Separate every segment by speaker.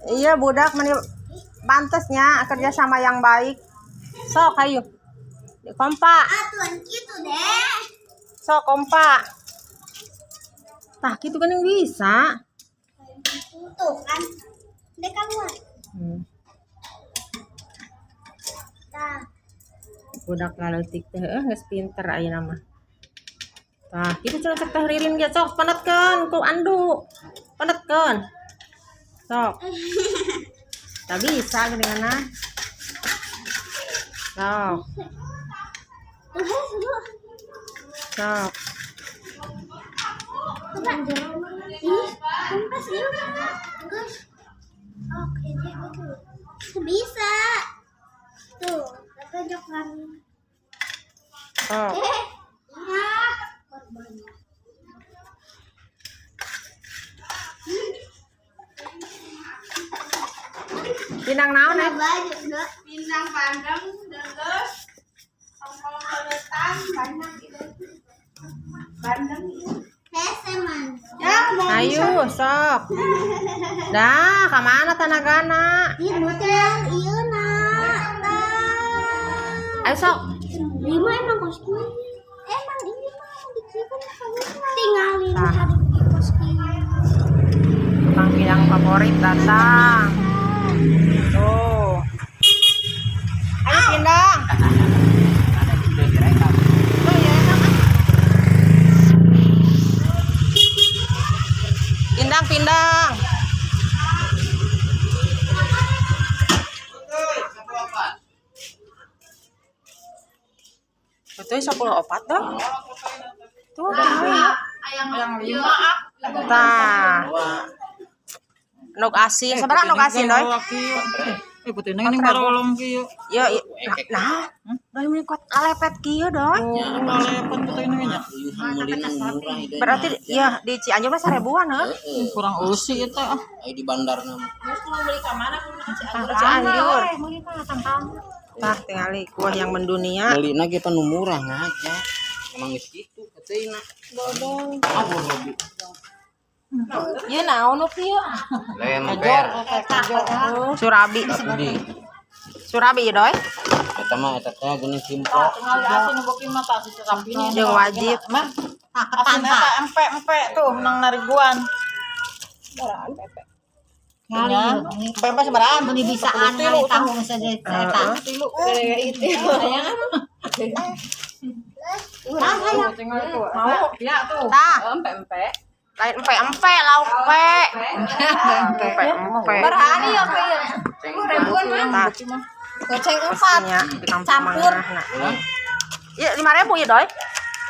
Speaker 1: Iya budak meni pantesnya kerja sama yang baik. Sok ayo. Kompak.
Speaker 2: Atuan gitu deh.
Speaker 1: Sok kompak. Tah gitu kan yang bisa.
Speaker 2: Tuh kan. Dek keluar. Nah.
Speaker 1: Budak laletik teh geus pinter ayeuna mah. Tah kitu cenah cek teh ririn ge sok panetkeun ku andu. Panetkeun. Sok. Tak bisa geuninganna. Sok. Sok.
Speaker 2: Kompas ya. Guys. Oke, betul. Bisa. Tuh, tunjuk kami.
Speaker 1: Sok. Pindang naon ya?
Speaker 2: Pindang pandang, deles, tompol koletan, bandang gitu. Bandang itu. Heseman.
Speaker 1: Ayo, sok. Dah, ka mana tanagana?
Speaker 2: Ieu teh ieu na.
Speaker 1: Ayo sok.
Speaker 2: Lima emang kostum. Emang ini mah dikirim tinggalin
Speaker 1: Nah.
Speaker 2: hari kostum.
Speaker 1: Tukang pindang favorit datang. Tuh. Ayo pindang. Tuh ya enak. Pindang. Betul 10 dong. Tuh.
Speaker 2: Ayam lima.
Speaker 1: Tah. Nog asin, sabaraha nog asin doy?
Speaker 3: Putih neng barolong kieu.
Speaker 1: Yo, nah, doy meni kot alepet kieu doy.
Speaker 3: Lepet putih neng nya.
Speaker 1: Berarti ya di Cianjur mah 1000-an heuh.
Speaker 3: Kurang usi eta ah.
Speaker 4: Ayo di bandarna.
Speaker 1: Cianjur. Tah tingali kuah yang mendunia.
Speaker 4: Meulina ge panu murah aja. Emang geus kitu kateuina.
Speaker 1: Dodong.
Speaker 4: Lobi.
Speaker 1: Ieu naon nu kieu?
Speaker 4: Lemper.
Speaker 1: Surabi.
Speaker 4: Budi.
Speaker 1: Surabi doy.
Speaker 4: Eta mah eta teh geuning kimplok.
Speaker 3: Tinggal asin beuki mata si sampingnya.
Speaker 1: Jeung wajib.
Speaker 3: Asin eta empe tuh nang nariguan. Nya, empe seberaan
Speaker 2: Ini bisaan kali tahu saja eta.
Speaker 3: tilu. Mau ya tuh.
Speaker 1: Tah,
Speaker 3: Empe.
Speaker 1: lain empe lauk pe. Empe.
Speaker 2: Berani ya pe ya.
Speaker 1: Tah,
Speaker 2: Goceng 4.
Speaker 1: nya campur. Iya 5.000 ya doy.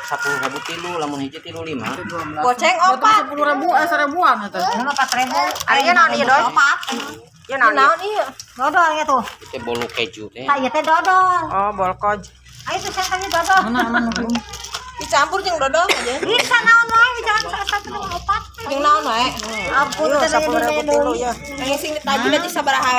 Speaker 4: 10.000 tilu lamun hiji tilu 5.
Speaker 2: Goceng 4.
Speaker 3: 10.000 eta.
Speaker 2: 4.000.
Speaker 1: Ari ieu naon ieu doy? Ieu naon?
Speaker 2: Naon ieu? Dodol ya tuh.
Speaker 4: Itu bolu keju teh.
Speaker 2: Tak ieu teh dodol.
Speaker 1: Oh, bolkoj.
Speaker 2: Ayo tuh saya tanya dodol.
Speaker 3: Mana
Speaker 1: Dicampur jeung dodol aja.
Speaker 2: Bisa naon wae jangan salah satu opat.
Speaker 1: Jeung naon wae?
Speaker 2: Ampun
Speaker 1: Ieu
Speaker 2: teh
Speaker 1: 10.000 tilu ya.
Speaker 2: Yang sing tadi tadi sabaraha